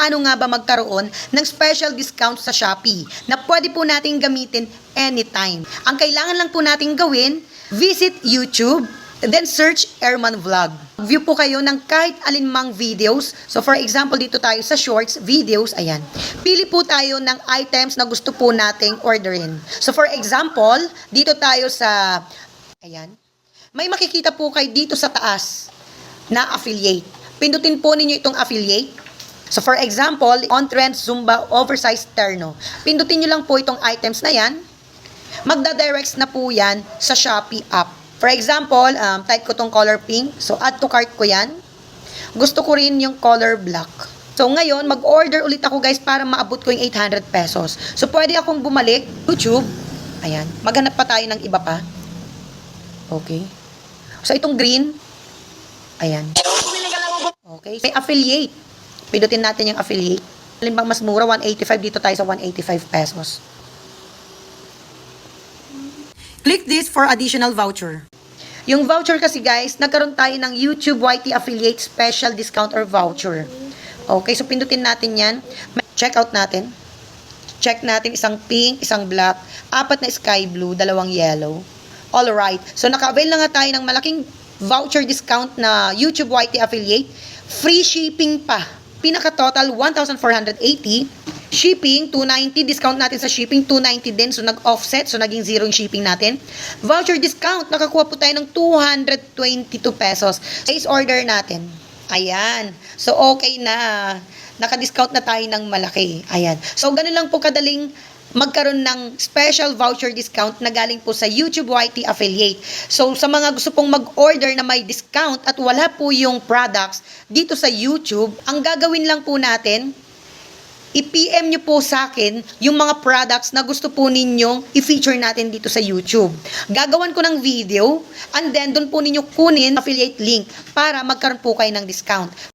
paano nga ba magkaroon ng special discount sa Shopee na pwede po natin gamitin anytime. Ang kailangan lang po natin gawin, visit YouTube, then search Airman Vlog. View po kayo ng kahit alinmang videos. So for example, dito tayo sa shorts, videos, ayan. Pili po tayo ng items na gusto po nating orderin. So for example, dito tayo sa, ayan, may makikita po kayo dito sa taas na affiliate. Pindutin po ninyo itong affiliate. So for example, on-trend Zumba oversized terno. Pindutin nyo lang po itong items na yan. Magda-directs na po yan sa Shopee app. For example, type ko tong color pink. So, add to cart ko yan. Gusto ko rin yung color black. So, ngayon, mag-order ulit ako guys para maabot ko yung 800 pesos. So, pwede akong bumalik. YouTube. Ayan. Maghanap pa tayo ng iba pa. Okay. So, itong green. Ayan. Okay. May affiliate. Pindutin natin yung affiliate. Halimbawa, mas mura, 185. Dito tayo sa 185 pesos. Click this for additional voucher. Yung voucher kasi guys, nagkaroon tayo ng YouTube YT Affiliate Special Discount or Voucher. Okay, so pindutin natin yan. Check out natin. Check natin isang pink, isang black, 4 na sky blue, 2 yellow. Alright, so naka-avail na nga tayo ng malaking voucher discount na YouTube YT Affiliate. Free shipping pa. Pinaka-total, 1,480. Shipping, 290. Discount natin sa shipping, 290 din. So, nag-offset. So, naging zero yung shipping natin. Voucher discount. Nakakuha po tayo ng 222 pesos. Place order natin. Ayan. So, okay na. Naka-discount na tayo ng malaki. Ayan. So, ganun lang po kadaling magkaroon ng special voucher discount na galing po sa YouTube YT Affiliate. So, sa mga gusto pong mag-order na may discount at wala po yung products dito sa YouTube, ang gagawin lang po natin, i-PM nyo po sa akin yung mga products na gusto po ninyong i-feature natin dito sa YouTube. Gagawan ko ng video and then doon po ninyo kunin affiliate link para magkaroon po kayo ng discount.